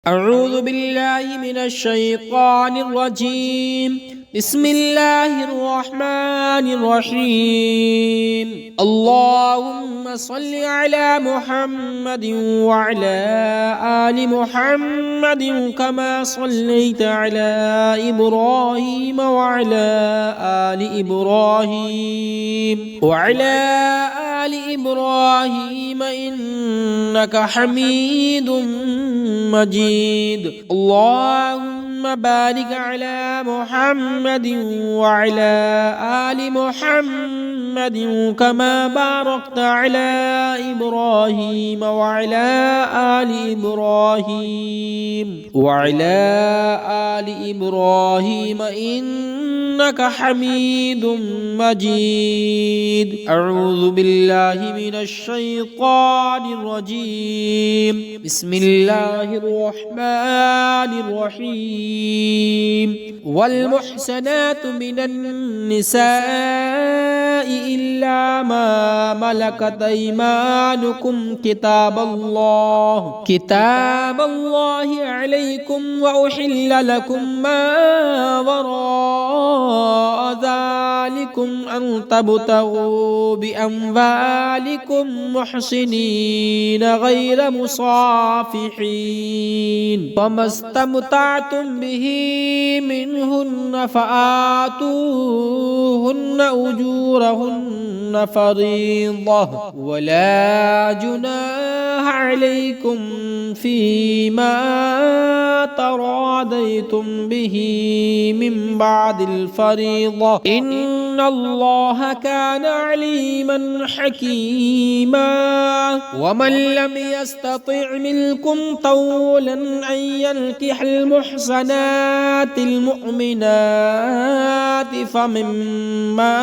أعوذ بالله من الشيطان الرجيم. بسم الله الرحمن الرحيم. اللهم صل على محمد وعلى آل محمد كما صليت على إبراهيم وعلى آل إبراهيم إنك حميد مجيد. اللهم بارك على محمد وعلى آل محمد كما باركت على إبراهيم وعلى آل إبراهيم إنك حميد مجيد. أعوذ بالله من الشيطان الرجيم. بسم الله الرحمن الرحيم. والمحسنات من النساء إلا ما ملكت أيمانكم كتاب الله عليكم وأحل لكم ما وراء ذلكم أن تبتغوا بأموالكم محسنين غير مصافحين، فما استمتعتم به منهن فآتوهن أجورهن فريضة، ولا جناح عليكم فيما تراضيتم به من بعد الفريضة، إن الله كان عليما حكيما. ومن لم يستطع منكم طولا أن ينكح المحصنات المؤمنات فمما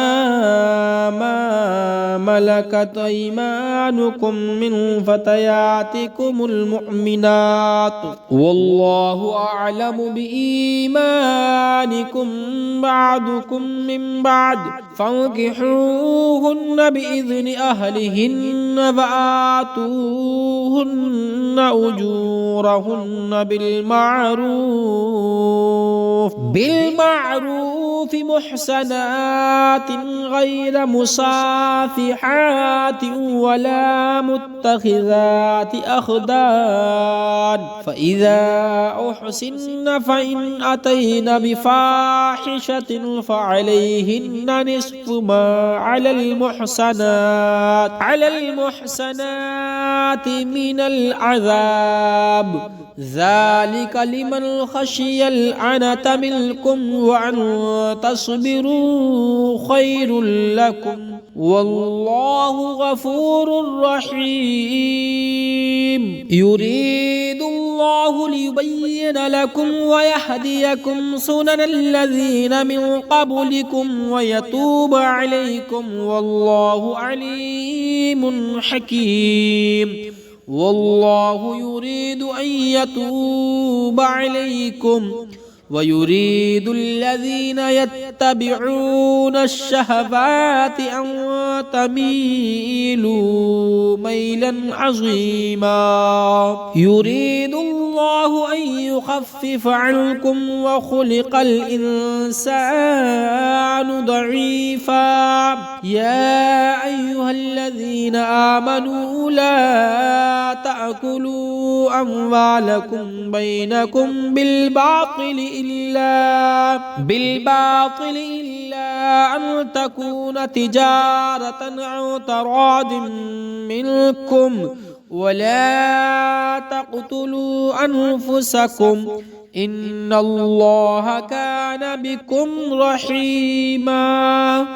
ملكت أيمانكم من فتياتكم المؤمنات، والله أعلم بإيمانكم بعضكم من بعد، فانكحوهن بإذن أهلهن فآتوهن أجورهن بالمعروف محسنات غير مصافحات ولا متخذات أخدان، فإذا أحسن فإن أتين بفاحشة فعليهن نصف ما على المحسنات من العذاب، ذلك لمن خشي العنة منكم وأن تصبروا خير لكم، والله غفور رحيم. يريد الله ليبين لكم ويهديكم سنن الذين من قبلكم ويتوب عليكم، والله عليم حكيم. والله يريد أن يتوب عليكم ويريد الذين يتبعون الشهوات أن تميلوا ميلا عظيما. يريد الله أن يخفف عنكم وخلق الإنسان ضعيفا. يا أيها الذين آمنوا لا تأكلوا أموالكم بينكم بالباطل إلا أن تكون تجارة أو تراض منكم، ولا تقتلوا أنفسكم إن الله كان بكم رحيما.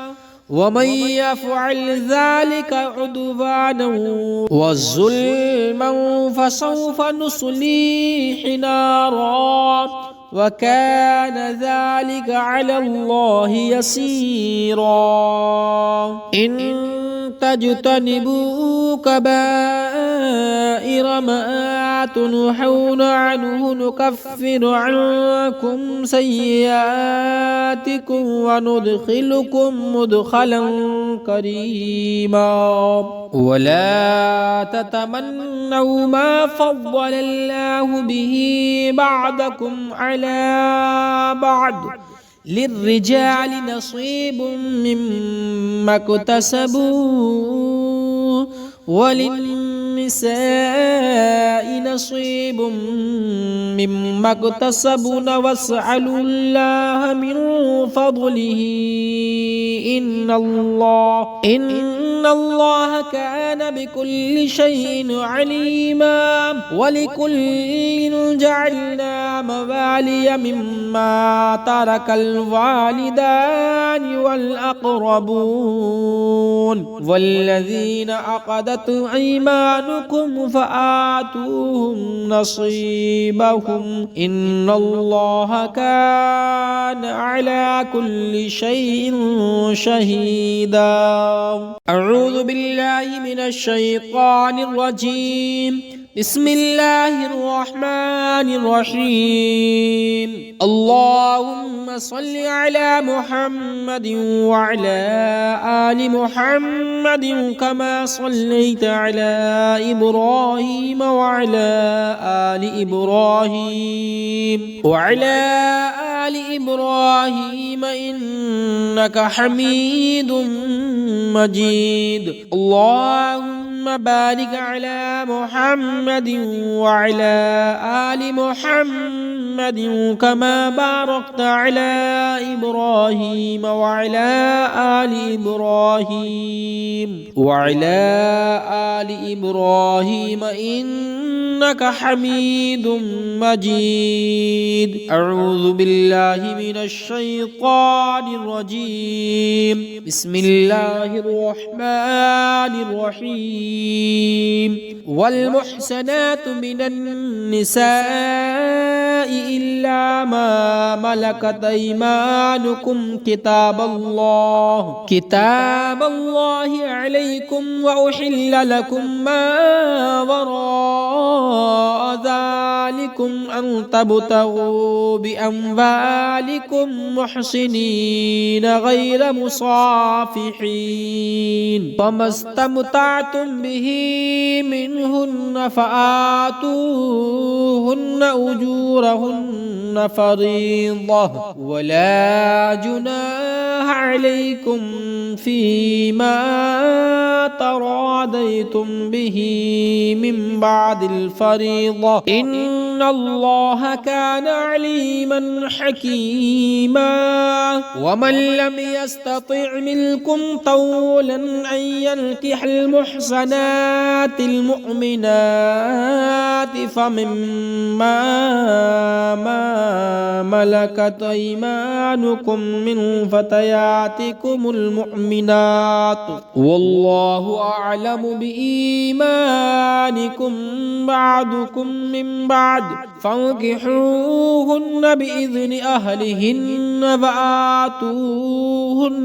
ومن يفعل ذلك عدوانا وظلما فسوف نصليه نارا وكان ذلك على الله يسيرا إن تجتنبوا كبائر ما تنهون عنه نكفر عنكم سيئاتكم وندخلكم مدخلا كريما ولا تتمنوا ما فضل الله به بعضكم على بعض للرجال نصيب مما اكتسبوا وللنساء نصيب مما اكتسبن واسألوا الله من فضله إن الله كان بكل شيء عليما ولكل جعلنا موالي مما ترك الوالدان والأقربون والذين عقدت أيمانكم فآتوهم نصيبهم إن الله كان على كل شيء شهيدا أعوذ بالله من الشيطان الرجيم بسم الله الرحمن الرحيم اللهم صل على محمد وعلى آل محمد كما صليت على إبراهيم وعلى آل إبراهيم إنك حميد مجيد اللهم بارك على محمد وعلى آل محمد كما باركت على إبراهيم وعلى آل إبراهيم إنك حميد مجيد أعوذ بالله من الشيطان الرجيم بسم الله الرحمن الرحيم والمحسنات من النساء إلا ما ملكت أيمانكم كتاب الله عليكم وأحل لكم ما وراء ذلكم أن تبتغوا بأموالكم محسنين غير مصافحين فما استمتعتم به منهن فآتوهن أجورهن فريضة ولا جناح عليكم فيما تراضيتم به من بعد الفريضة إن الله كان عليما حكيما ومن لم يستطع منكم طولا أن ينكح المحصنات المؤمنات فمما ملكت أيمانكم من فتياتكم المؤمنات والله أعلم بإيمانكم بعضكم من بعد فانكحوهن بإذن أهلهن فآتوهن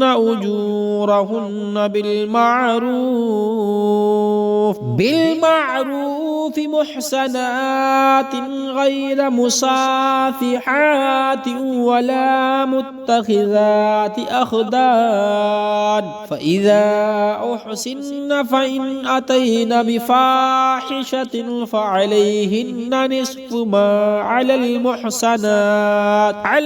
أجورهن بالمعروف محسنات غير مصافحات ولا متخذات أخدان فإذا أحسن فإن أتين بفاحشة فعليهن نصف ما على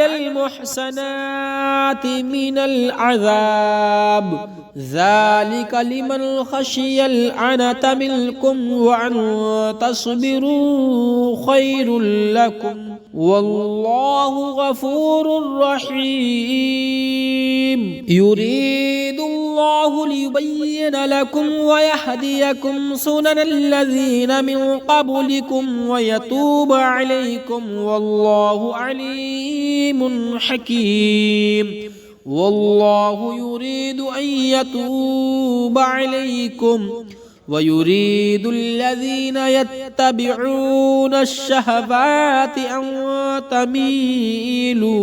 المحسنات من العذاب ذلك لمن خشي العنة منكم وأن تصبروا خير لكم والله غفور رحيم يريد الله ليبين لكم ويهديكم سنن الذين من قبلكم ويتوب عليكم والله عليم حكيم والله يريد أن يتوب عليكم ويريد الذين يتبعون الشهوات أن تميلوا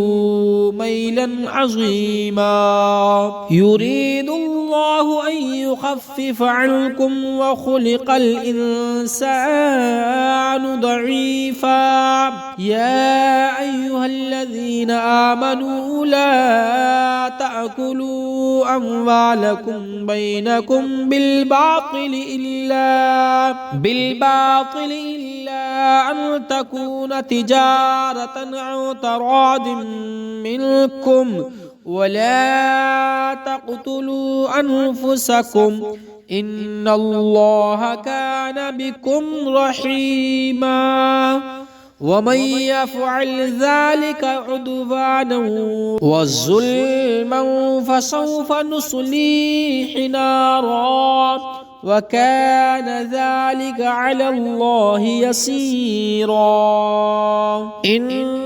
ميلا عظيما يريد الله أن يخفف عنكم وخلق الإنسان ضعيفا يا أيها الذين آمنوا لا تأكلوا أموالكم بينكم بالباطل إلا أن تكون تجارة أو تراض منكم ولا تقتلوا أنفسكم إن الله كان بكم رحيما ومن يفعل ذلك عدوانا وظلما فسوف نصليه نارا وكان ذلك على الله يسيرا إن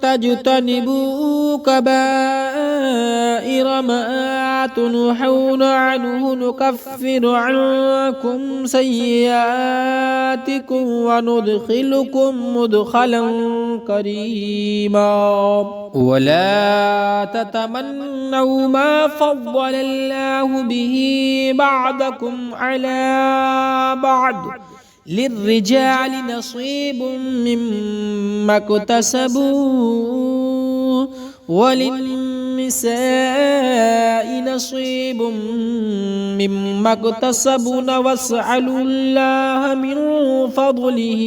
تجتنبوا كبائر ما تنهون عنه نكفر عنكم سيئاتكم وندخلكم مدخلا كريما ولا تتمنوا ما فضل الله به بعضكم على بعض للرجال نصيب مما اكتسبوا وللنساء نصيب مما اكتسبن واسألوا الله من فضله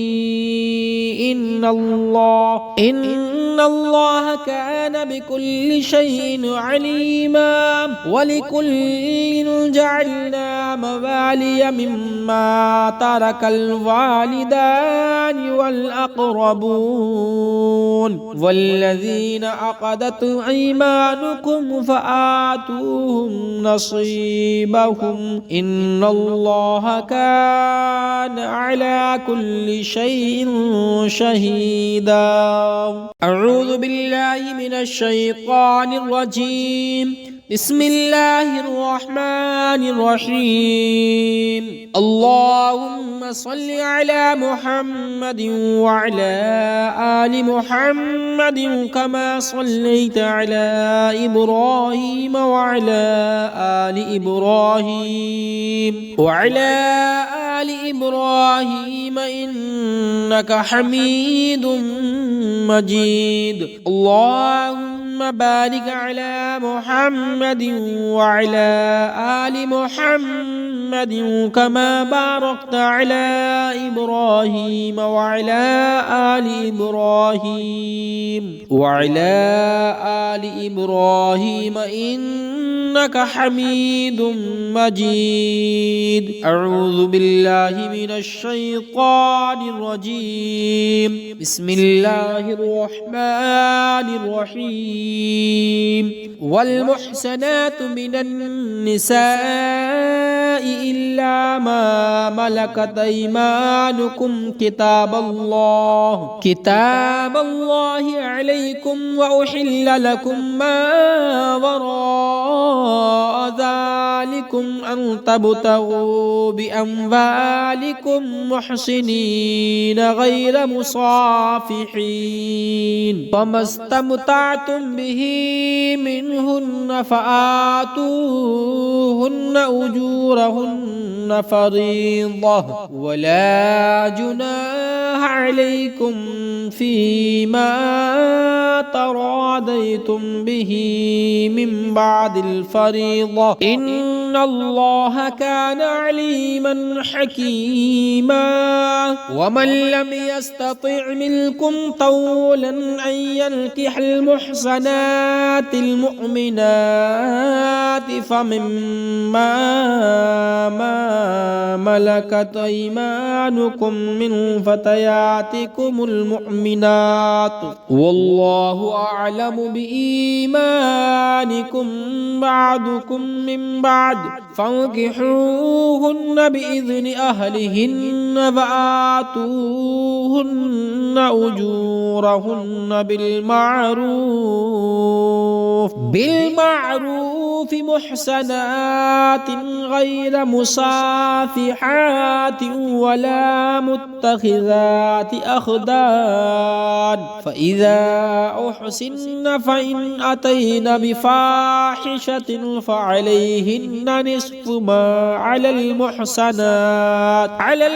إن الله كان بكل شيء عليما ولكل جعلنا موالي مما ترك الوالدان والأقربون والذين عقدت أيمانكم فآتوهم نصيبهم إن الله كان على كل شيء شهيدا أعوذ بالله من الشيطان الرجيم بسم الله الرحمن الرحيم اللهم صل على محمد وعلى آل محمد كما صليت على إبراهيم وعلى آل إبراهيم إنك حميد مجيد اللهم بارك على محمد وعلى آل محمد كما باركت على إبراهيم وعلى آل إبراهيم إنك حميد مجيد أعوذ بالله من الشيطان الرجيم بسم الله الرحمن الرحيم والمحسنات من النساء إلا ما ملكت أيمانكم كتاب الله عليكم وأحل لكم ما وراء ذلكم أن تبتغوا بأموالكم محسنين غير مصافحين فما استمتعتم به منهن فآتوهن أجورهن فريضة ولا جناح عليكم فيما تراضيتم به من بعد الفريضة إن الله كان عليما حكيما ومن لم يستطع منكم طولا أن ينكح المحصنات المؤمنات فمما ملكت أيمانكم من فتياتكم المؤمنات والله أعلم بإيمانكم بعضكم من بعد فانكحوهن بإذن أهلهن فآتوهن أجورهن بالمعروف محسنات غير غير مصافحات ولا متخذات أخدان فإذا أحسن فإن أتين بفاحشة فعليهن نصف ما على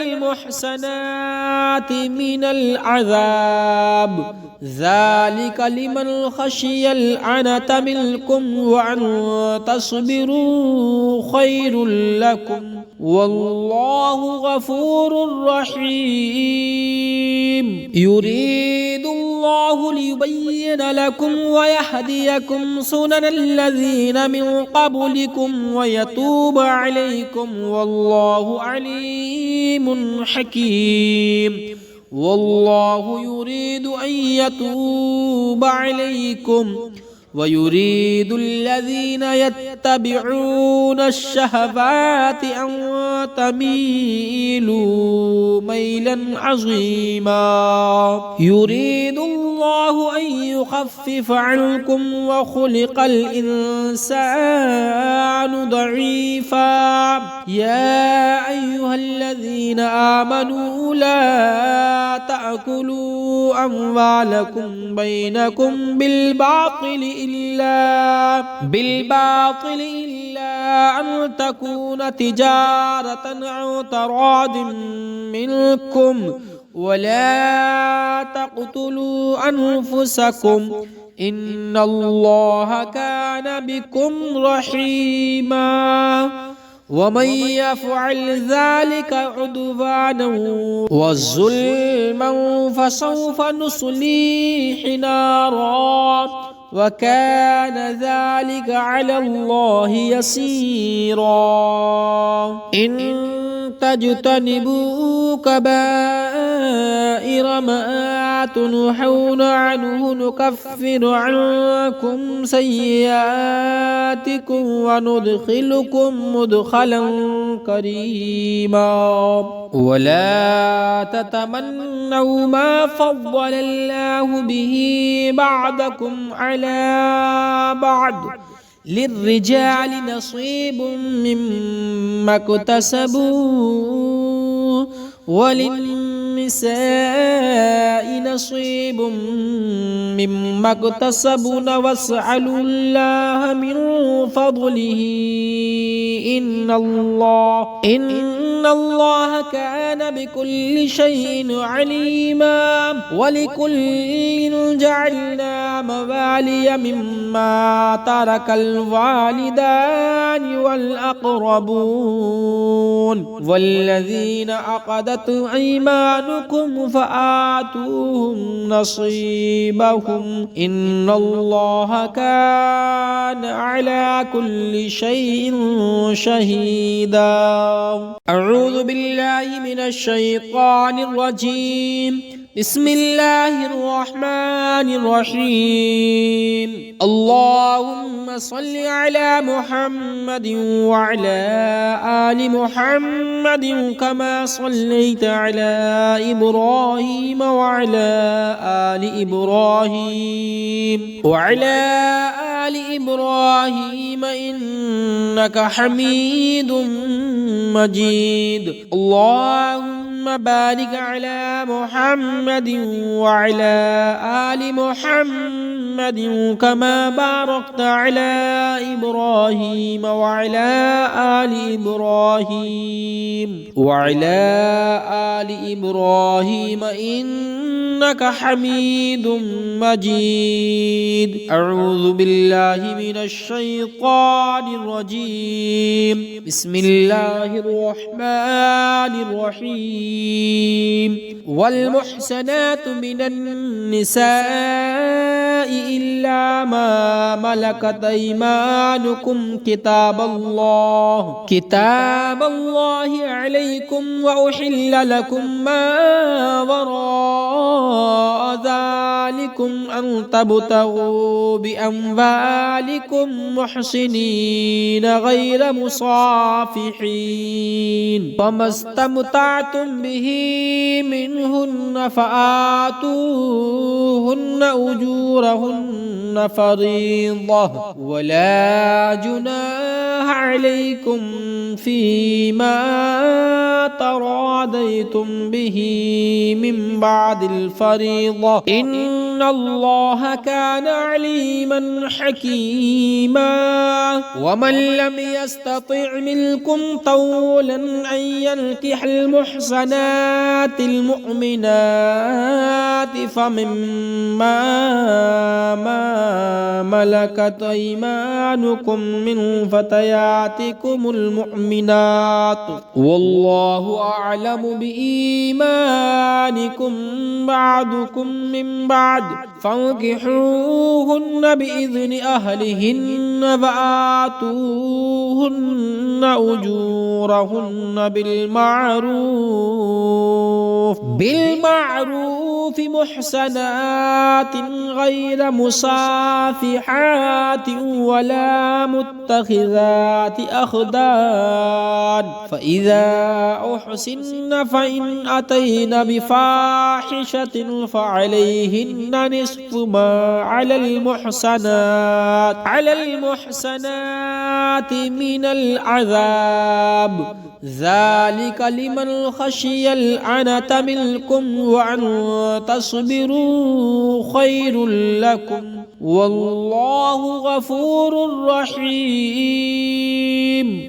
المحسنات من العذاب ذلك لمن خشي العنة منكم وأن تصبروا خير لكم والله غفور رحيم يريد الله ليبين لكم ويهديكم سنن الذين من قبلكم ويتوب عليكم والله عليم حكيم والله يريد أن يتوب عليكم ويريد الذين يتبعون الشهوات أن تميلوا ميلا عظيما يريد الله أن يخفف عنكم وخلق الإنسان ضعيفا يا أيها الذين آمنوا لا تأكلوا أموالكم بينكم بالباطل إلا أن تكون تجارة أو تراض منكم ولا تقتلوا أنفسكم إن الله كان بكم رحيما ومن يفعل ذلك عدوانا وظلما فسوف نصليه نارا وكان ذلك على الله يسيرا إن تجتنبوا كبائر ما تنهون عنه نكفر عنكم سيئاتكم وندخلكم مدخلا كريما ولا تتمنوا ما فضل الله به بعضكم على بعض للرجال نصيب مما اكتسبوا وللنساء نصيب مما اكتسبن واسألوا الله من فضله إن الله كان بكل شيء عليما ولكل جعلنا موالي مما ترك الوالدان والأقربون والذين عقدت أيمانكم فآتوهم نصيبهم إن الله كان على كل شيء شهيدا أعوذ بالله من الشيطان الرجيم بسم الله الرحمن الرحيم اللهم صل على محمد وعلى آل محمد كما صليت على إبراهيم وعلى آل إبراهيم إنك حميد مجيد اللهم بارك على محمد وعلى آل محمد كما باركت على إبراهيم وعلى آل إبراهيم إنك حميد مجيد أعوذ بالله من الشيطان الرجيم بسم الله الرحمن الرحيم والمحسنات من النساء إلا ما ملكت أيمانكم كتاب الله عليكم وأحل لكم ما وراء ذلكم أن تبتغوا بأموالكم محسنين غير مصافحين فما استمتعتم به منهن فآتوهن فآتوهن أجورهن فريضة ولا جناح عليكم فيما تراضيتم به من بعد الفريضة إن الله كان عليما حكيما. ومن لم يستطع منكم طولا أن ينكح المحصنات المؤمنات فمما ملكت أيمانكم من فتياتكم المؤمنات والله أعلم بإيمانكم بعضكم من بعد فانكحوهن بإذن أهلهن فآتوهن أجورهن بالمعروف محسنات غير مصافحات ولا متخذات أخدان فإذا أحسن فإن أتين بفاحشة فعليهن نصف ما على المحسنات من العذاب ذلك لمن خشي العنة منكم وأن تصبروا خير لكم والله غفور رحيم.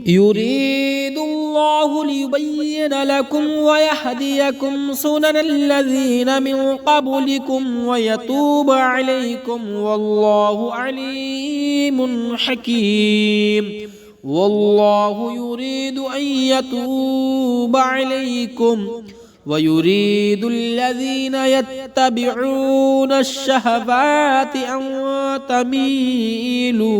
يريد الله ليبين لكم ويهديكم سنن الذين من قبلكم ويتوب عليكم والله عليم حكيم. والله يريد أن يتوب عليكم ويريد الذين يتبعون الشهوات أن تميلوا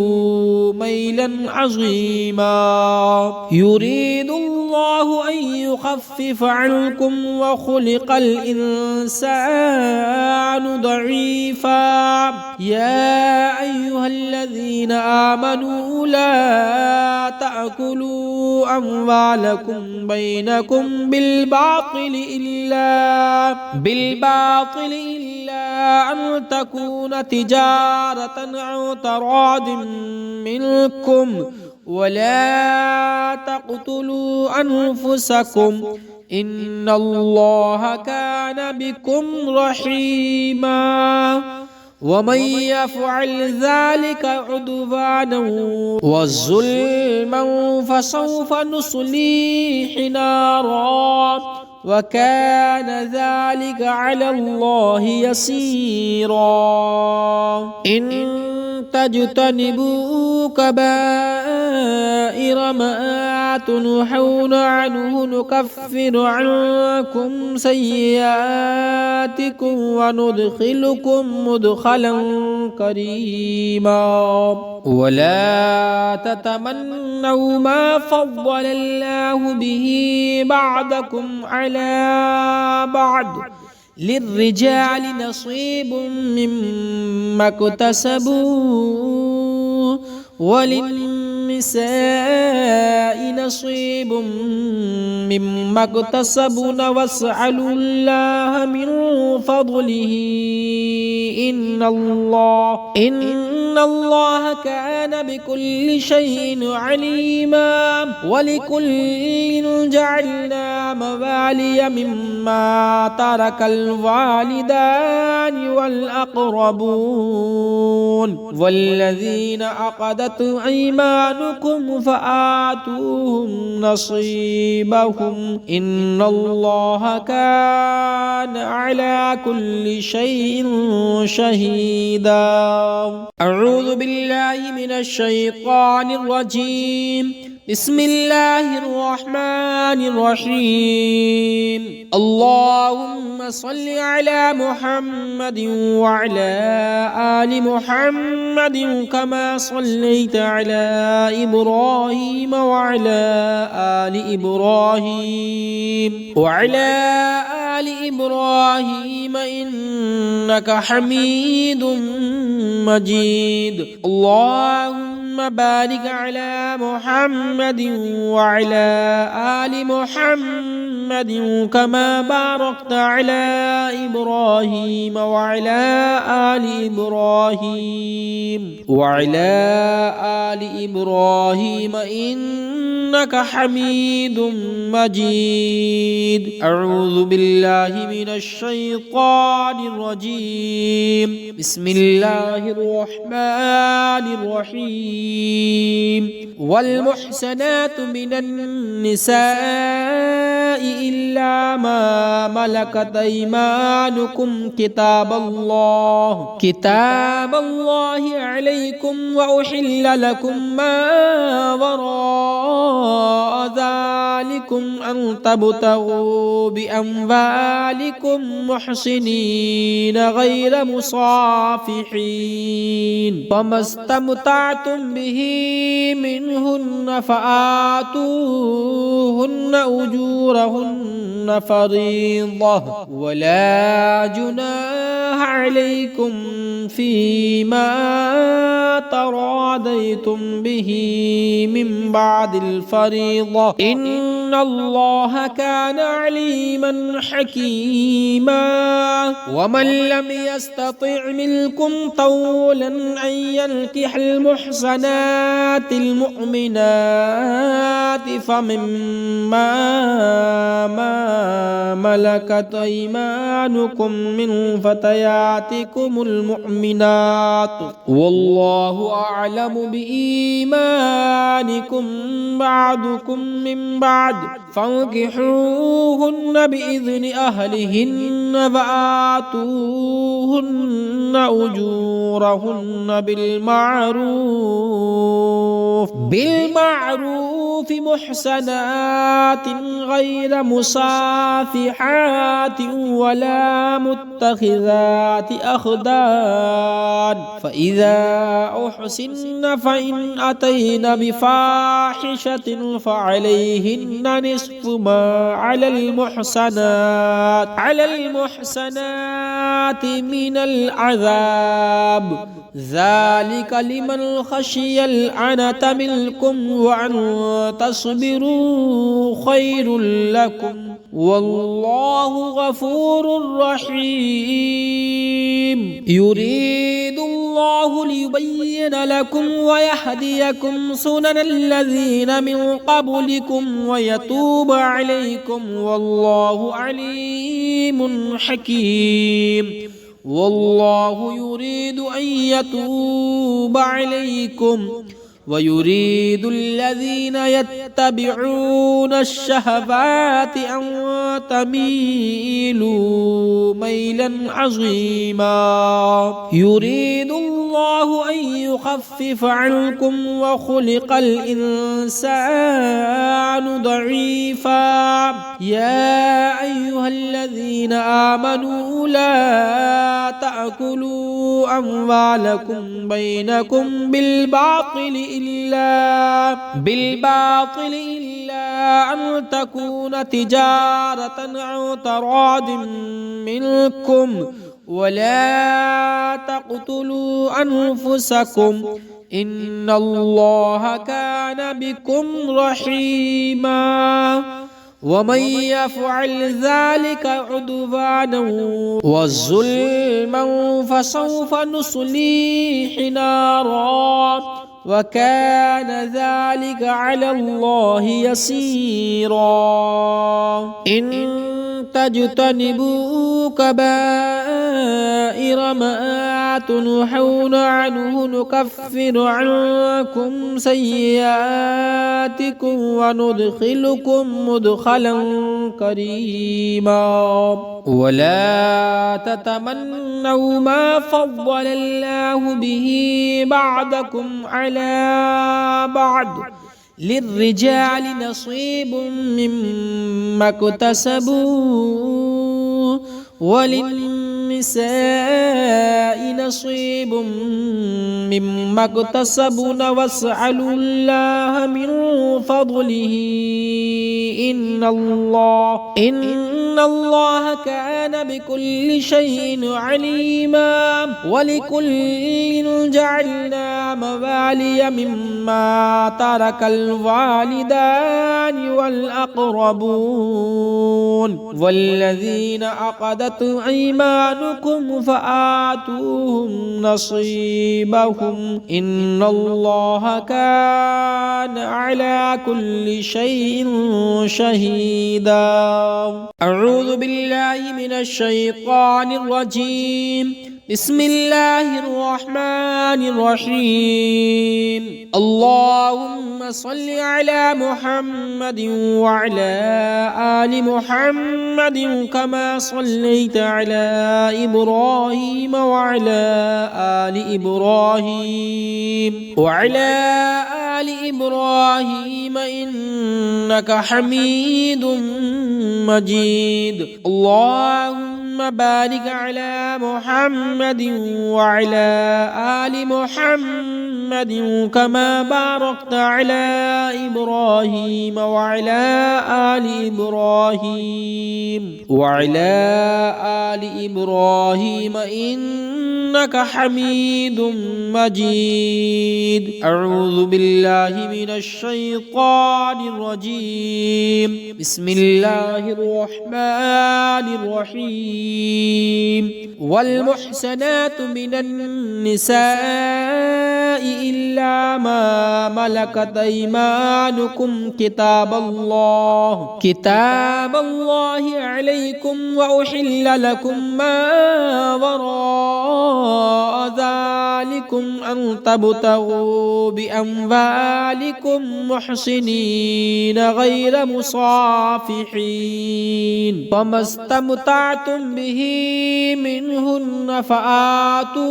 ميلا عظيما. يريد الله أن يخفف عنكم وخلق الإنسان ضعيفا. يا أيها الذين آمنوا لا تأكلوا أموالكم بينكم بالباطل إلا أن تكون تجارة عن تراض منكم ولا تقتلوا أنفسكم إن الله كان بكم رحيما. ومن يفعل ذلك عدوانا وظلما فسوف نصليه نارا وكان ذلك على الله يسيرا. إن تجتنبوا كبائر ما تنهون عنه نكفر عنكم سيئاتكم وندخلكم مدخلا كريما. ولا تتمنوا ما فضل الله به بعضكم على بعض للرجال نصيب مما اكتسبوا وللنساء نصيب مما اكتسبن واسألوا الله من فضله إن الله كان بكل شيء عليما. ولكل جعلنا موالي مما ترك الوالدان والأقربون والذين عقدت أيمانكم فآتوهم نصيبهم إن الله كان على كل شيء شهيدا. أعوذ بالله من الشيطان الرجيم. بسم الله الرحمن الرحيم. اللهم صل على محمد وعلى آل محمد كما صليت على إبراهيم وعلى آل إبراهيم إنك حميد مجيد. اللهم بارك على محمد وعلى آل محمد محمد كما باركت على إبراهيم وعلى آل إبراهيم إنك حميد مجيد. أعوذ بالله من الشيطان الرجيم. بسم الله الرحمن الرحيم. والمحسنات من النساء إلا ما ملكت أيمانكم كتاب الله عليكم، وأحل لكم ما وراء ذلكم أن تبتغوا بأموالكم محسنين غير مصافحين، فما استمتعتم به منهن فآتوهن أجورهن فريضة، ولا جناح عليكم فيما تراضيتم به من بعد الفريضة، إن الله كان عليما حكيما. ومن لم يستطع منكم طولا أن ينكح المحصنات المؤمنات فمما ملكت أيمانكم من فتياتكم المؤمنات، والله أعلم بإيمانكم بعضكم من بعد، فانكحوهن بإذن أهلهن وآتوهن أجورهن بالمعروف محسنات غير مصافحات ولا متخذات أخدان، فإذا أحسن فإن أتين بفاحشة فعليهن نصف ما على المحسنات من العذاب، ذلك لمن خشي العنة منكم، وأن تصبروا خير لكم، والله غفور رحيم. يريد الله ليبين لكم ويهديكم سنن الذين من قبلكم ويتوب عليكم، والله عليم حكيم. والله يريد أن يتوب عليكم، ويريد الذين يتبعون الشهوات أن تميلوا ميلا عظيما. يريد الله أن يخفف عنكم وخلق الإنسان ضعيفا. يا أيها الذين آمنوا لا تأكلوا أموالكم بينكم بالباطل إلا أن تكون تجارة عن تراض منكم، ولا تقتلوا أنفسكم إن الله كان بكم رحيما. ومن يفعل ذلك عدوانا وظلما فسوف نصليه نارا، وكان ذلك على الله يسيرا. إن تجتنبوا كبائر ما تنهون عنه نكفر عنكم سيئاتكم وندخلكم مدخلا كريما. ولا تتمنوا ما فضل الله به بعضكم على بعض، للرجال نصيب مما اكتسبوا وللنساء نصيب مما اكتسبن واسألوا الله من فضله إن الله كان بكل شيء عليما ولكل جعلنا موالي مما ترك الوالدان والأقربون والذين عقدت أيمانكم فآتوهم نصيبهم إن الله كان على كل شيء شهيدا. أعوذ بالله من الشيطان الرجيم. بسم الله الرحمن الرحيم. اللهم صل على محمد وعلى آل محمد كما صليت على إبراهيم وعلى آل إبراهيم إنك حميد مجيد. اللهم بارك على محمد وعلى آل محمد كما باركت على إبراهيم وعلى آل إبراهيم إنك حميد مجيد. أعوذ بالله من الشيطان الرجيم. بسم الله الرحمن الرحيم. والمحسنات من النساء إلا ما ملكت أيمانكم كتاب الله عليكم وأحل لكم ما وراء ذلكم أن تبتغوا بأموالكم محسنين غير مصافحين فما استمتعتم به منهن فآتوهن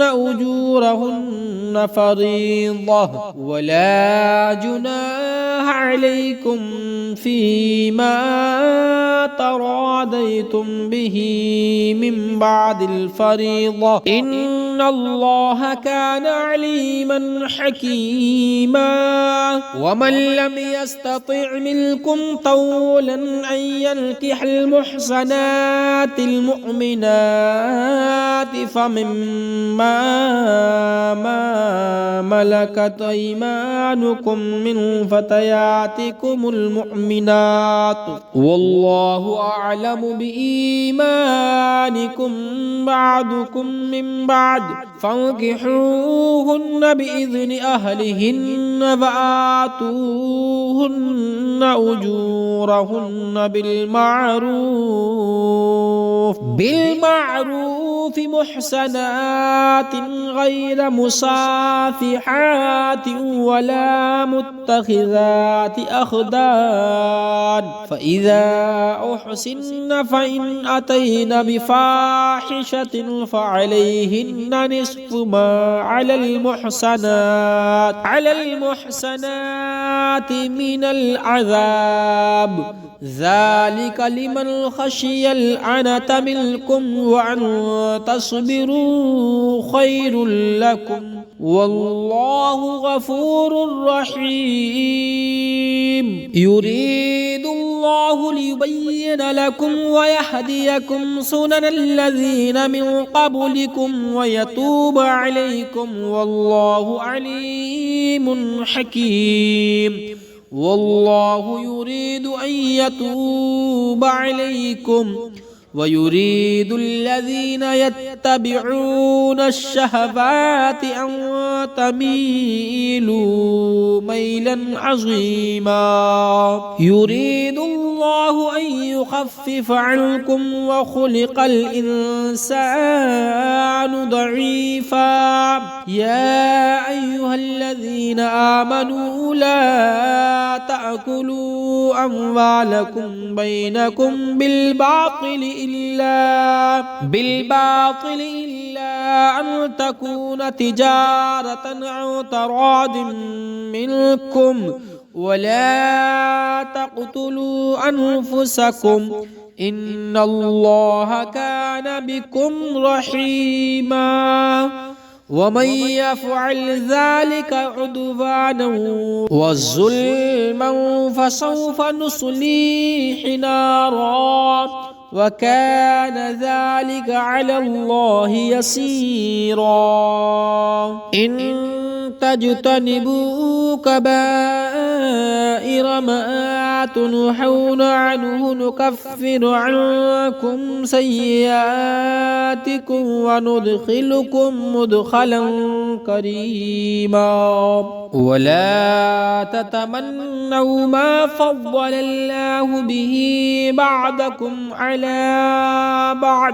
أجورهن فريضة ولا جناح عليكم فيما تراضيتم به من بعد الفريضة إن الله كان عليما حكيما. ومن لم يستطع منكم طولا أن ينكح المحصنات المؤمنات فمما ملكت أيمانكم من فتياتكم المؤمنات والله أعلم بإيمانكم بعضكم من بعد فانكحوهن بإذن أهلهن وآتوهن أجورهن بالمعروف محسنات غير مصافحات ولا متخذات أخدان فإذا أحسن فإن أتين بفاحشة فعليهن نصف ما على المحسنات من العذاب ذلك لمن خشي العنة منكم وأن تصبروا خير لكم والله غفور رحيم. يريد الله ليبين لكم ويهديكم سنن الذين من قبلكم ويتوب عليكم والله عليم حكيم. والله يريد أن يتوب عليكم ويريد الذين يتبعون الشهوات أن تميلوا ميلا عظيما. يريد الله أن يخفف عنكم وخلق الإنسان ضعيفا. يا أيها الذين آمنوا لا تأكلوا أموالكم بينكم بالباطل إلا أن تكون تجارة عن تراض منكم ولا تقتلوا أنفسكم إن الله كان بكم رحيما ومن يفعل ذلك عدوانا وظلما فسوف نصليه نارا وكان ذلك على الله يسيرا إن تجتنبوا كبائر ما تنهون عنه نكفر عنكم سيئاتكم وندخلكم مدخلا كريما ولا تتمنوا ما فضل الله به بعضكم على بعض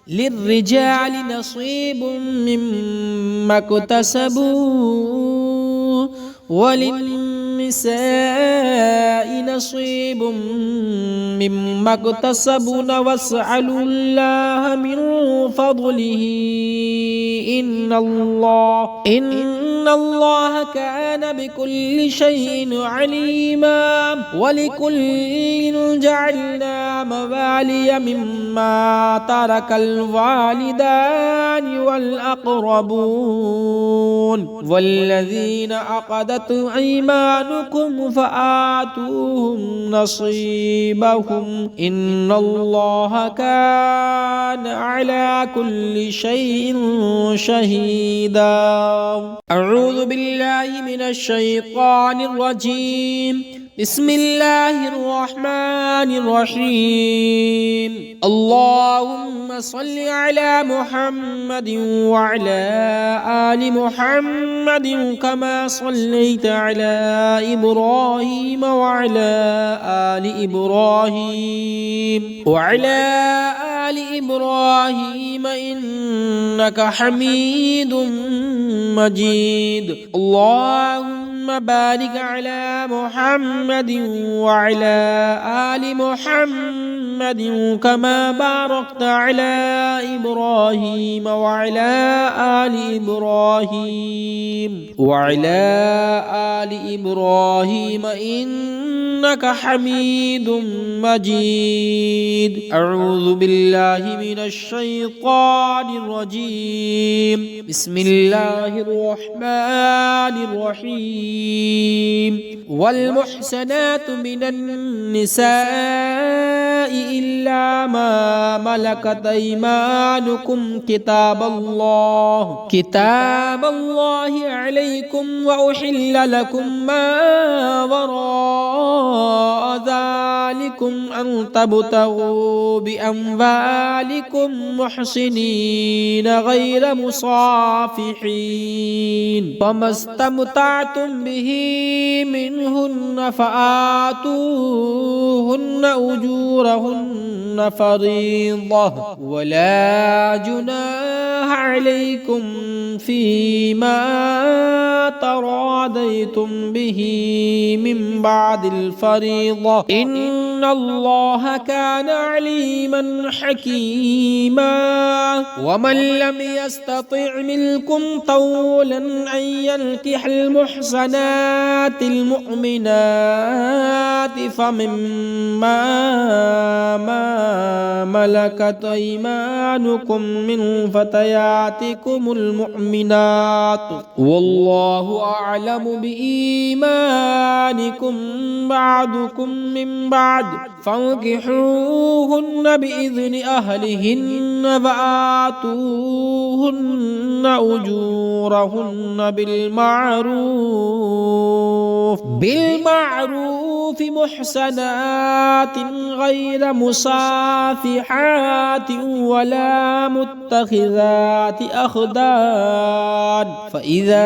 للرجال نصيب مما اكتسبوا وللنساء نصيب مما اكتسبن واسألوا الله من فضله إن الله كان بكل شيء عليما ولكل جعلنا موالي مما ترك الوالدان والأقربون والذين عقدت أيمانكم فآتوهم نصيبهم إن الله كان على كل شيء شهيدا أعوذ بالله من الشيطان الرجيم بسم الله الرحمن الرحيم اللهم صل على محمد وعلى آل محمد كما صليت على إبراهيم وعلى آل إبراهيم إنك حميد مجيد اللهم بارك على محمد وعلى آل محمد كما باركت على إبراهيم وعلى آل إبراهيم إنك حميد مجيد أعوذ بالله من الشيطان الرجيم بسم الله الرحمن الرحيم والمحسنات من النساء إلا ما ملكت أيمانكم كتاب الله عليكم وأحل لكم ما وراء ذلكم أن تبتغوا بأموالكم محسنين غير مصافحين فما استمتعتم به منهن فآتوهن أجورهن فريضة ولا جناح عليكم فيما تراضيتم به من بعد الفريضة إن الله كان عليما حكيما ومن لم يستطع منكم طولا أن ينكح المحصنات المؤمنات فمما ملكت أيمانكم من فتياتكم المؤمنات والله أعلم بإيمانكم بعضكم من بعد فانكحوهن بإذن أهلهن وآتوهن أجورهن بالمعروف محسنات غير مصافحات ولا متخذات أخدان فإذا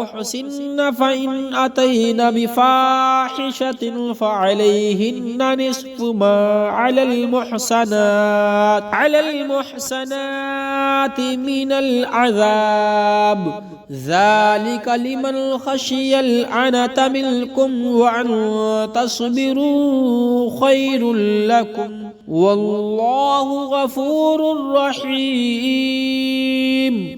أحسن فإن أتين بفاحشة فعليهن نصف ما على المحسنات من العذاب ذلك لمن خشي العنة منكم وأن تصبروا خير لكم والله غفور رحيم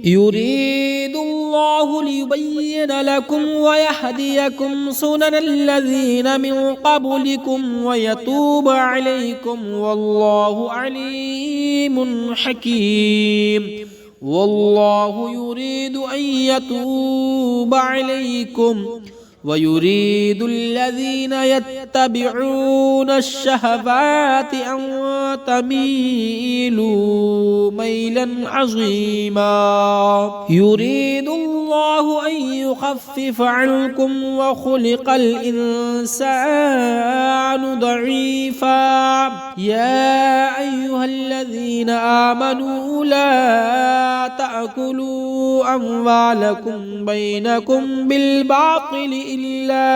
يريد الله الله ليبين لكم ويهديكم سنن الذين من قبلكم ويتوب عليكم والله عليم حكيم والله يريد أن يتوب عليكم ويريد الذين يتبعون الشهوات أن تميلوا ميلا عظيما يريد الله أن يخفف عنكم وخلق الإنسان ضعيفا يا أيها الذين آمنوا لا تأكلوا أموالكم بينكم بالباطل إلا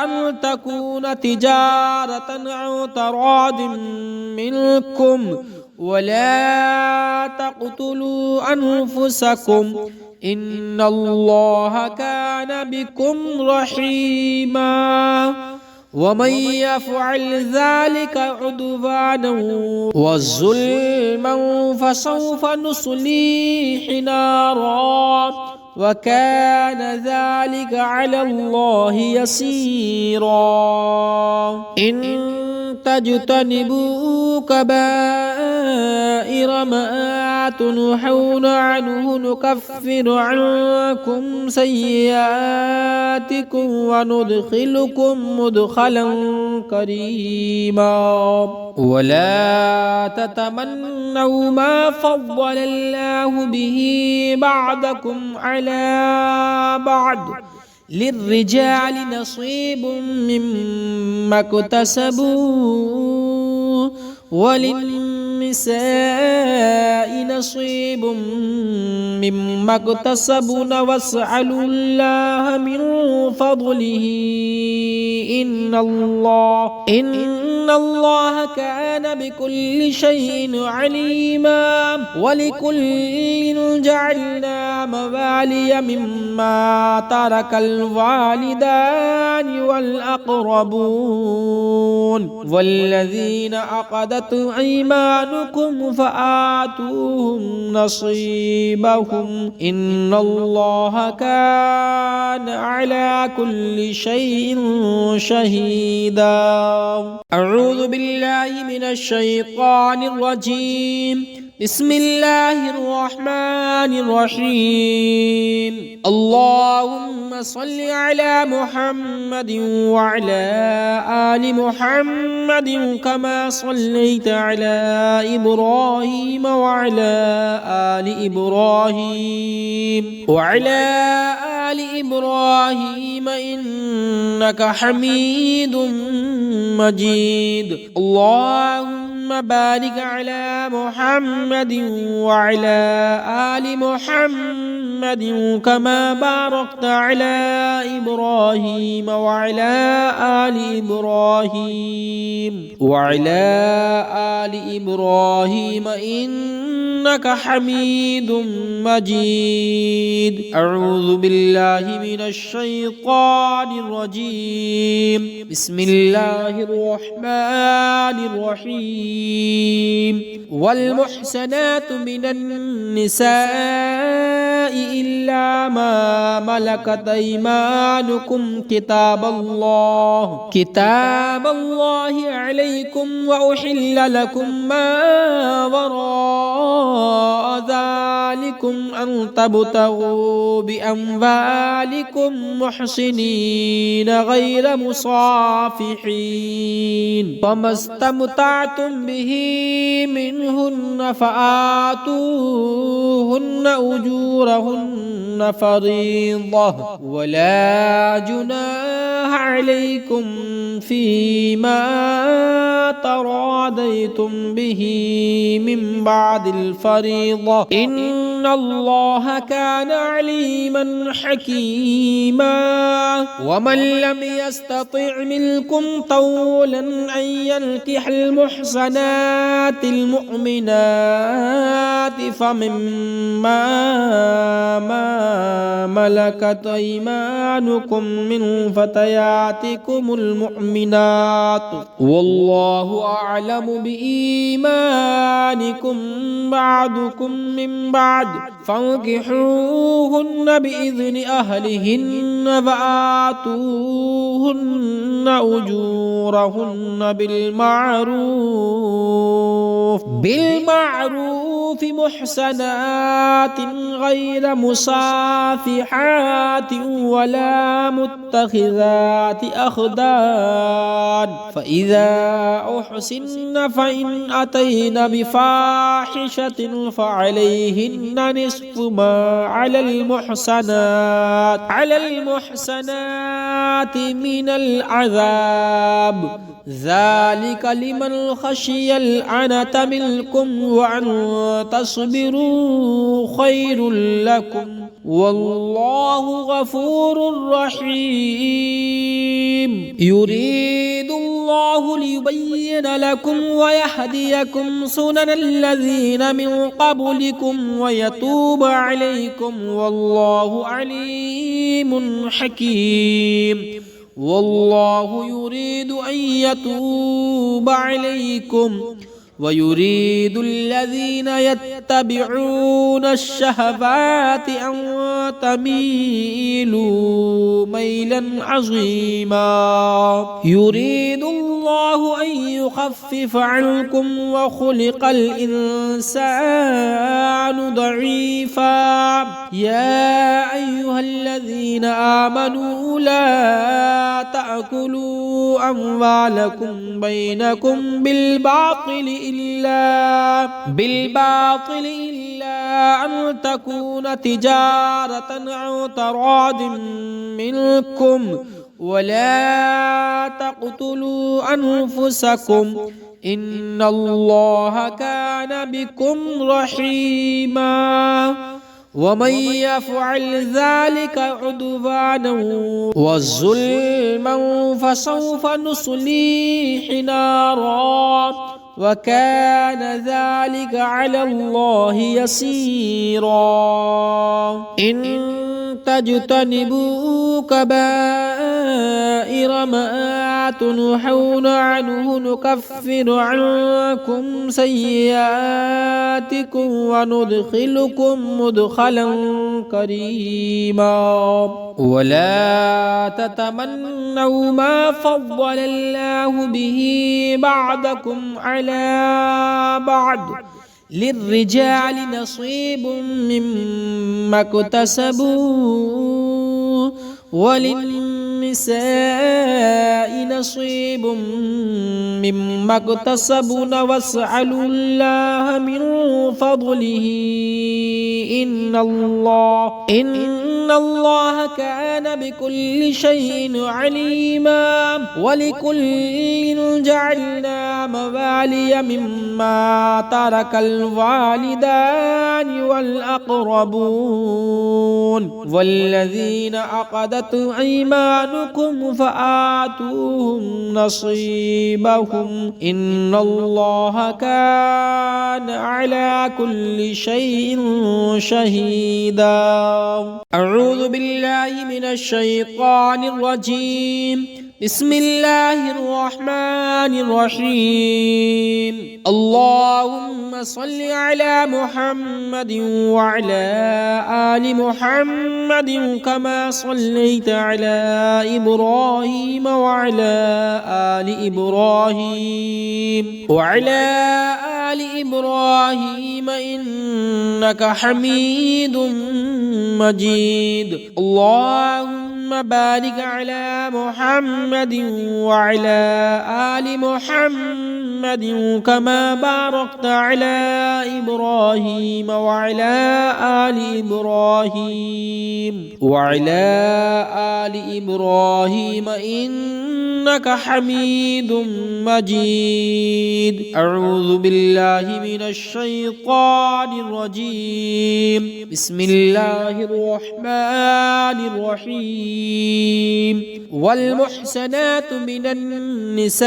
أن تكون تجارة عن تراض منكم ولا تقتلوا أنفسكم إن الله كان بكم رحيما ومن يفعل ذلك عدوانا وظلما فسوف نصليه نارا وكان ذلك على الله يسيرا إن تجتنبوا كبائر ما تنهون عنه نكفر عنكم سيئاتكم وندخلكم مدخلا كريما ولا تتمنوا ما فضل الله به بعضكم على بعض للرجال نصيب مما اكتسبوا وللنساء نصيب مما اكتسبن واسألوا الله من فضله إن الله كان بكل شيء عليما ولكل جعلنا موالي مما ترك الوالدان والأقربون والذين عقدت أيمانكم فآتوهم نصيبهم إن الله كان على كل شيء شهيدا أعوذ بالله من الشيطان الرجيم بسم الله الرحمن الرحيم اللهم صل على محمد وعلى آل محمد كما صليت على إبراهيم وعلى آل إبراهيم إنك حميد مجيد اللهم بارك على محمد وعلى آل محمد كما باركت على إبراهيم وعلى آل إبراهيم إنك حميد مجيد أعوذ بالله من الشيطان الرجيم بسم الله الرحمن الرحيم والمحسنات من النساء إلا ما ملكت أيمانكم كتاب الله عليكم وأحل لكم ما وراء ذلكم أن تبتغوا بأموالكم محسنين غير مصافحين فما استمتعتم به منهن فآتوهن أجورهن فريضة ولا جناح عليكم فيما تراضيتم به من بعد الفريضة إن الله كان عليما حكيما ومن لم يستطع منكم طولا أن ينكح المحصنات المؤمنات فمما ملكت أيمانكم من فتياتكم المؤمنات والله أعلم بإيمانكم بعضكم من بعد فانكحوهن بإذن أهلهن وآتوهن أجورهن بالمعروف محسنات غير مسافحات ولا متخذات أخدان فإذا أحسن فإن أتين بفاحشة فعليهن نصف ما على المحسنات من العذاب ذلك لمن خشي العنة منكم وأن تصبروا خير لكم والله غفور رحيم يريد الله ليبين لكم ويهديكم سنن الذين من قبلكم ويتوب عليكم والله عليم حكيم والله يريد أن يتوب عليكم ويريد الذين يتبعون الشهوات أن تميلوا ميلا عظيما يريد الله أن يخفف عنكم وخلق الإنسان ضعيفا يا أيها الذين آمنوا لا تأكلوا أموالكم بينكم بالباطل إلا أن تكون تجارة أو تراض منكم ولا تقتلوا أنفسكم إن الله كان بكم رحيما ومن يفعل ذلك عدوانا وظلما فسوف نصليه نارا وكان ذلك على الله يسيرا إن تجتنبوا كبائر ما تنهون عنه نكفر عنكم سيئاتكم وندخلكم مدخلا كريما ولا تتمنوا ما فضل الله به بعضكم على بعض للرجال نصيب مما اكتسبوا وللنساء نصيب مما اكتسبن واسألوا الله من فضله إن الله كان بكل شيء عليما ولكل جعلنا موالي مما ترك الوالدان والأقربون والذين عقدت أيمانكم فآتوهم نصيبهم إن الله كان على كل شيء شهيدا أعوذ بالله من الشيطان الرجيم بسم الله الرحمن الرحيم اللهم صل على محمد وعلى آل محمد كما صليت على إبراهيم وعلى آل إبراهيم إنك حميد مجيد اللهم بارك على محمد وعلى آل محمد كما باركت على إبراهيم وعلى آل إبراهيم إنك حميد مجيد أعوذ بالله من الشيطان الرجيم بسم الله الرحمن الرحيم والمحسنات من النساء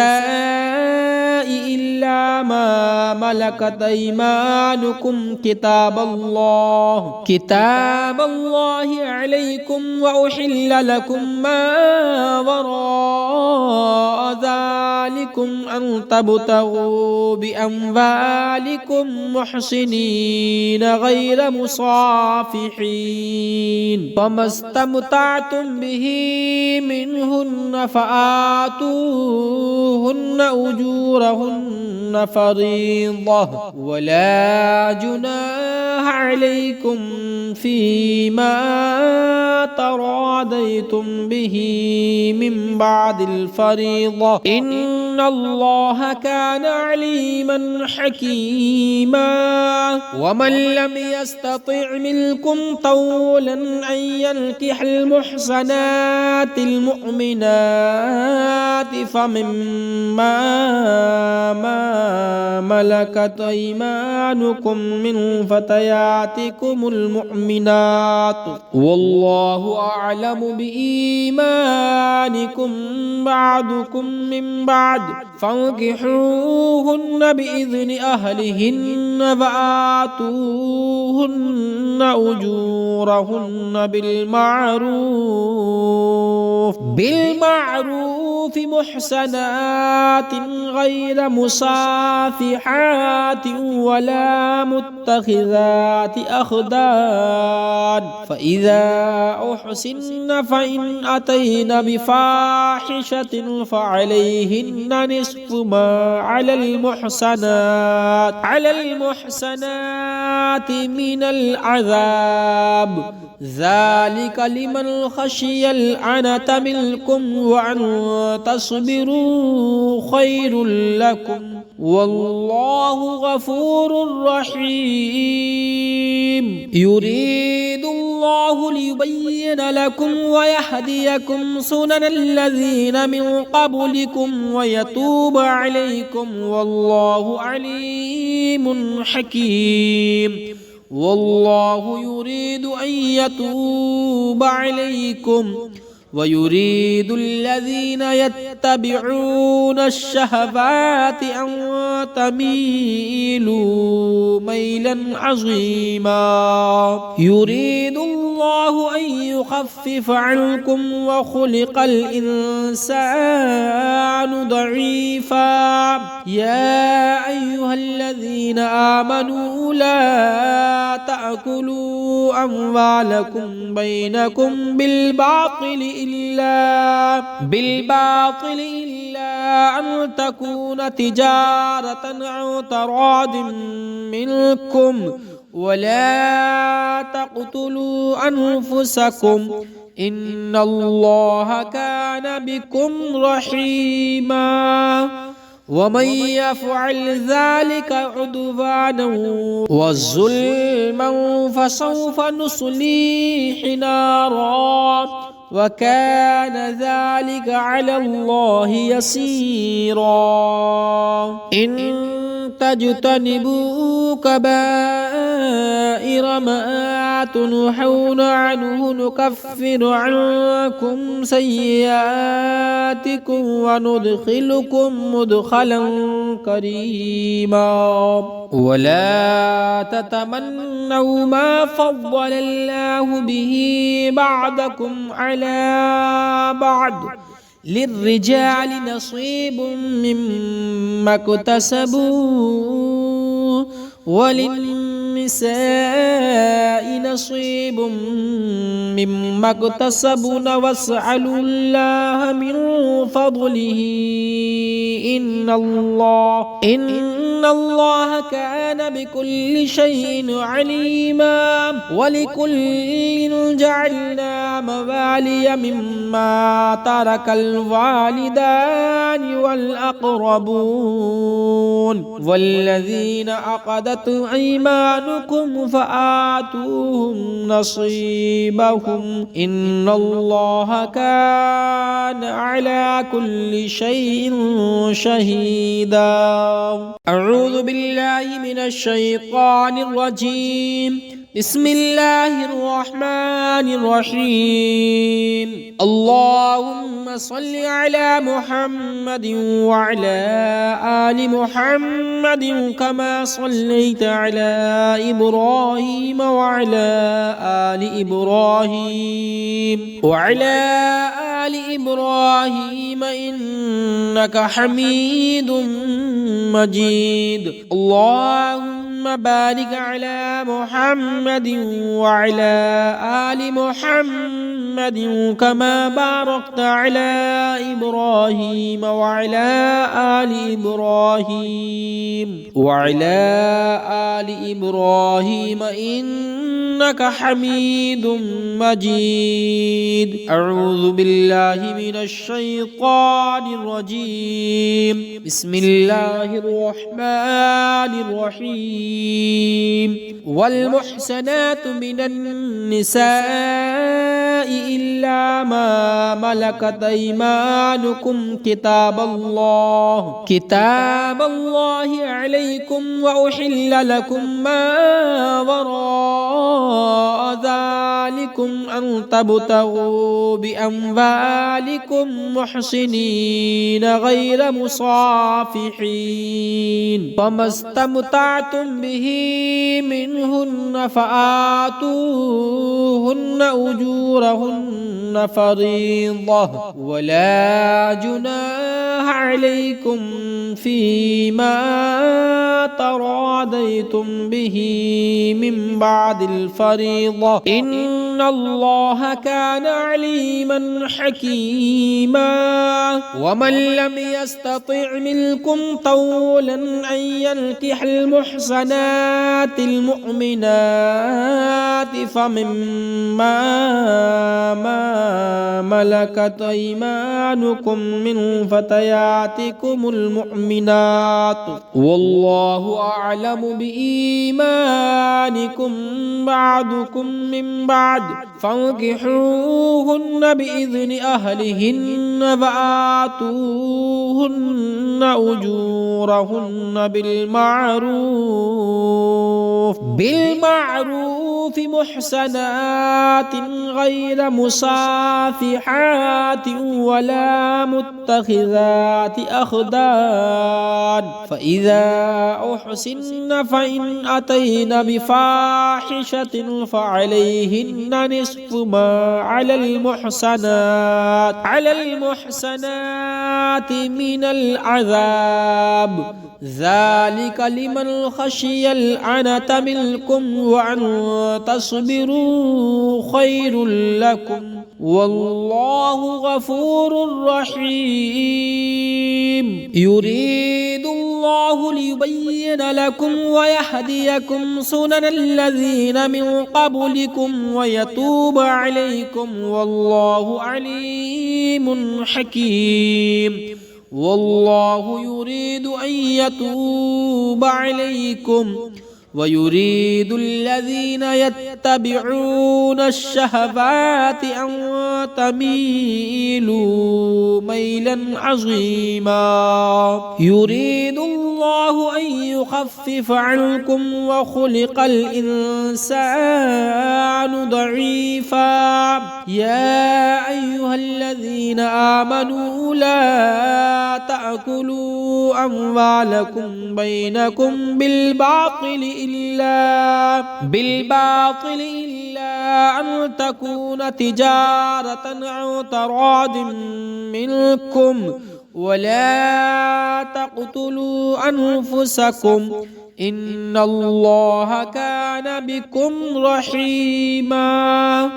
إلا ما ملكت أيمانكم كتاب الله عليكم وأحل لكم ما وراء ذلكم أن تبتغوا بأموالكم محسنين غير مصافحين فما استمتعتم به منهن فآتوهن أجورهن فريضة ولا جناح عليكم فيما تراضيتم به من بعد الفريضة إن الله كان عليما حكيما ومن لم يستطع منكم طولا أن ينكح المحصنات المؤمنات فمما ملكت أيمانكم من فتياتكم المؤمنات والله أعلم بإيمانكم بعضكم من بعد فانكحوهن بإذن أهلهن فآتوهن أجورهن بالمعروف محسنات غير مصافحات ولا متخذات أخدان فإذا أحسن فإن أتين بفاحشة فعليهن نصف ما على المحسنات من العذاب ذلك لمن خشي العنة منكم وأن تصبروا خير لكم والله غفور رحيم يريد الله ليبين لكم ويهديكم سنن الذين من قبلكم ويتوب عليكم والله عليم حكيم والله يريد أن يتوب عليكم ويريد الذين يتبعون الشهوات أن تميلوا ميلا عظيما يريد الله أن يخفف عنكم وخلق الإنسان ضعيفا يا أيها الذين آمنوا لا تأكلوا أموالكم بينكم بالباطل إلا أن تكون تجارة أو تراض منكم ولا تقتلوا أنفسكم إن الله كان بكم رحيما ومن يفعل ذلك عدوانا وظلما فسوف نصليه نارا وكان ذلك على الله يسيرا إن تجتنبوا كبائر ما تنهون عنه نكفر عنكم سيئاتكم وندخلكم مدخلا كريما ولا تتمنوا ما فضل الله به بعضكم على بعض للرجال نصيب مما اكتسبوا وللنساء نصيب مما اكتسبن واسألوا الله من فضله إن الله كان بكل شيء عليما ولكل جعلنا موالي مما ترك الوالدان والأقربون والذين عقدت أيمانكم فآتوهم نصيبهم إن الله كان على كل شيء شهيدا أعوذ بالله من الشيطان الرجيم بسم الله الرحمن الرحيم اللهم صل على محمد وعلى آل محمد كما صليت على إبراهيم وعلى آل إبراهيم إنك حميد مجيد اللهم بارك على محمد وعلى آل محمد كما باركت على إبراهيم وعلى آل إبراهيم إنك حميد مجيد أعوذ بالله من الشيطان الرجيم بسم الله الرحمن الرحيم والمحسنات من النساء إلا ما ملكت أيمانكم كتاب الله عليكم وأحل لكم ما وراء ذلكم أن تبتغوا بأموالكم محسنين غير مصافحين فما استمتعتم به منهن فآتوهن أجورهن فريضة ولا جناح عليكم فيما تراضيتم به من بعد الفريضة إن الله كان عليما حكيما ومن لم يستطع منكم طولا أن ينكح المحصنات المؤمنات فمما ملكت أيمانكم من فتياتكم المؤمنات والله أعلم بإيمانكم بعضكم من بعد فانكحوهن بإذن أهلهن فآتوهن أجورهن بالمعروف محسنات غير مصافحات ولا متخذات أخدان فإذا أحسن فإن أتين بفاحشة فعليهن نصف ما على المحسنات من العذاب ذلك لمن خشي العنة منكم وأن تصبروا خير لكم والله غفور رحيم يريد الله ليبين لكم ويهديكم سنن الذين من قبلكم ويتوب عليكم والله عليم حكيم والله يريد أن يتوب عليكم ويريد الذين يتبعون الشهوات أن تميلوا ميلا عظيما يريد الله أن يخفف عنكم وخلق الإنسان ضعيفا يا أيها الذين آمنوا لا تأكلوا أموالكم بينكم بالباطل إلا أن تكون تجارة أو تراض منكم ولا تقتلوا أنفسكم إن الله كان بكم رحيما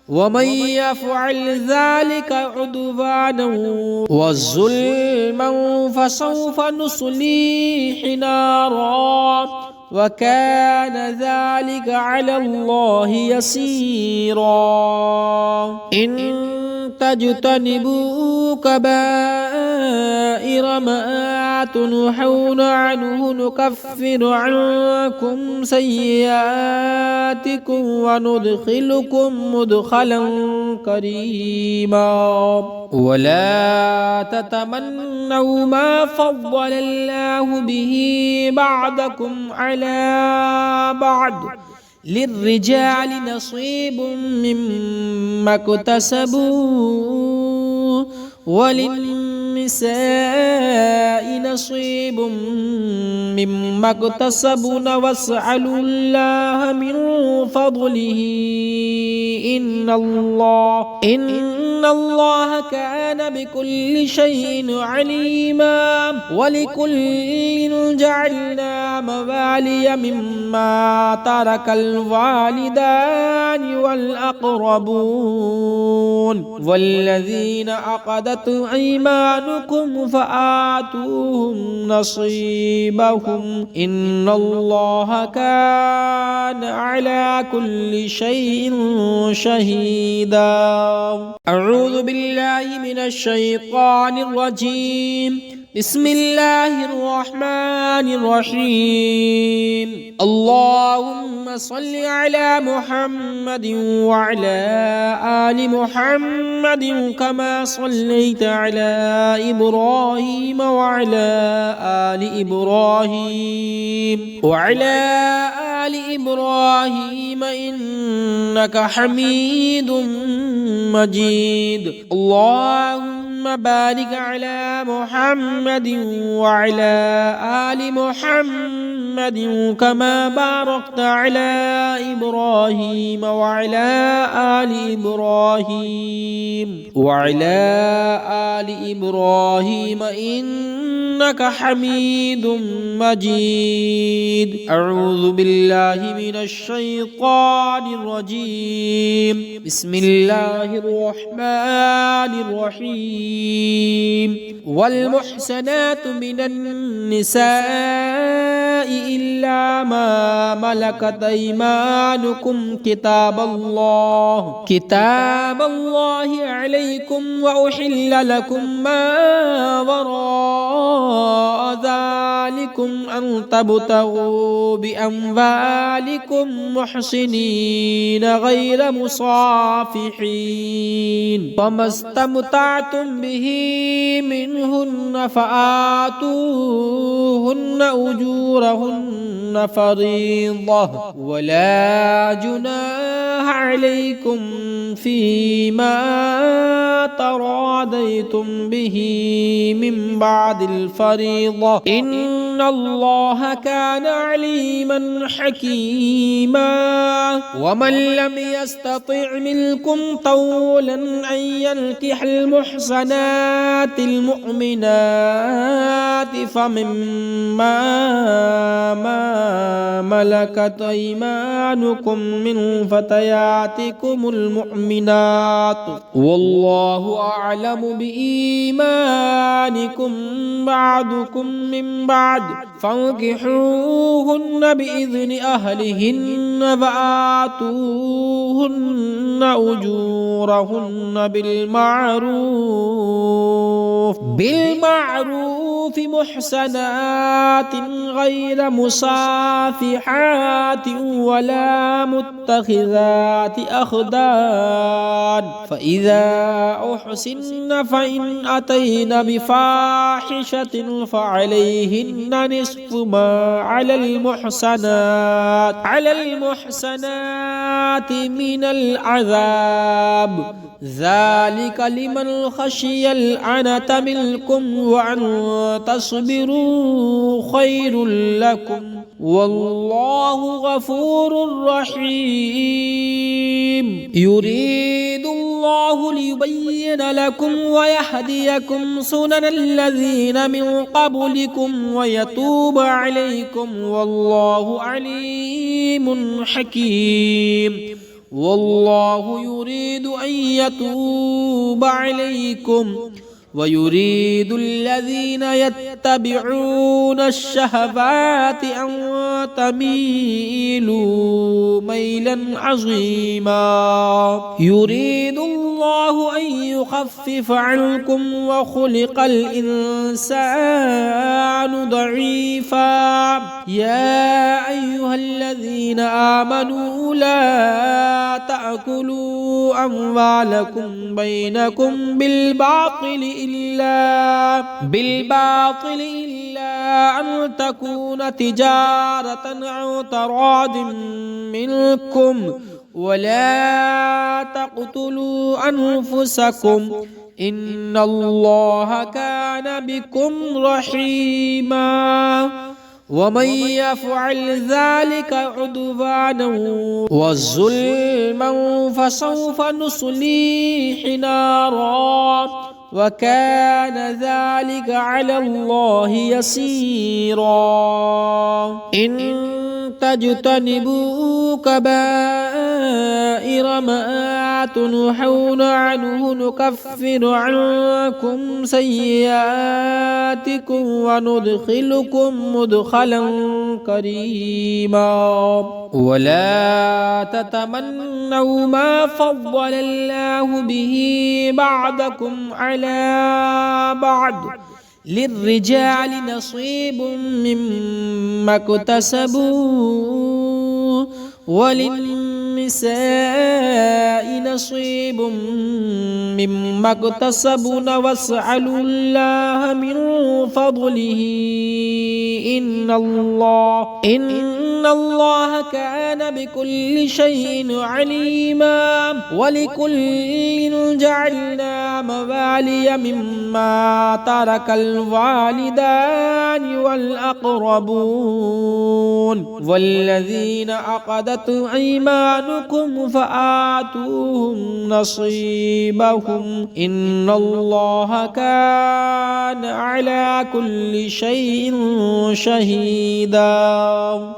ومن يفعل ذلك عدوانا وظلما فسوف نصليه نارا وكان ذلك على الله يسيرا إن تجتنبوا كبائر ما تنهون عنه نكفر عنكم سيئاتكم وندخلكم مدخلا كريما ولا تتمنوا ما فضل الله به بعضكم على بعض للرجال نصيب مما اكتسبوا وللنساء نصيب مما اكتسبن واسألوا الله من فضله إن الله كان بكل شيء عليما ولكل جعلنا موالي مما ترك الوالدان والأقربون والذين عقدت أيمانكم فآتوهم نصيبهم إن الله كان على كل شيء شهيدا. أعوذ بالله من الشيطان الرجيم. بسم الله الرحمن الرحيم. اللهم صل على محمد وعلى آل محمد كما صليت على إبراهيم وعلى آل إبراهيم إنك حميد مجيد. اللهم بارك على محمد وعلى آل محمد كما باركت على إبراهيم وعلى آل إبراهيم إنك حميد مجيد. أعوذ بالله من الشيطان الرجيم. بسم الله الرحمن الرحيم. والمحسنات من النساء إلا ما ملكت أيمانكم كتاب الله عليكم وأحل لكم ما وراء ذلكم أن تبتغوا بأموالكم محسنين غير مصافحين فما استمتعتم به منهن فآتوهن أجورهن فريضة ولا جناح عليكم فيما تراضيتم به من بعد الفريضة إن الله كان عليما حكيما. ومن لم يستطع منكم طولا أن ينكح المحصنات المؤمنات فمما ملكت أيمانكم من فتياتكم المؤمنات والله أعلم بإيمانكم بعضكم من بعد فانكحوهن بإذن أهلهن فآتوهن أجورهن بالمعروف محسنات غير مصافحات ولا متخذات أخدان فإذا أحسن فإن أتين بفاحشة فعليهن نصف ما على المحسنات من العذاب ذلك لمن خشي العنة منكم وأن تصبروا خير لكم والله غفور رحيم. يريد الله ليبين لكم ويهديكم سنن الذين من قبلكم ويتوب عليكم والله عليم حكيم. والله يريد أن يتوب عليكم ويريد الذين يتبعون الشهوات أن تميلوا ميلا عظيما. يريد الله أن يخفف عنكم وخلق الإنسان ضعيفا. يا أيها الذين آمنوا لا تأكلوا أموالكم بينكم بالباطل إلا أن تكون تجارة أو تراض منكم ولا تقتلوا أنفسكم إن الله كان بكم رحيما ومن يفعل ذلك عدوانا وظلما فسوف نصليه نارا وكان ذلك على الله يسيرا إن تجتنبوا كبائر ما تنهون عنه نكفر عنكم سيئاتكم وندخلكم مدخلا كريما ولا تتمنوا ما فضل الله به بعضكم على بعض للرجال نصيب مما اكتسبوا وللنساء نصيب مما اكتسبن واسألوا الله من فضله إن الله كان بكل شيء عليما ولكل جعلنا موالي مما ترك الوالدان والأقربون والذين عقدت أيمانكم فآتوهم نصيبهم إن الله كان على كل شيء شهيدا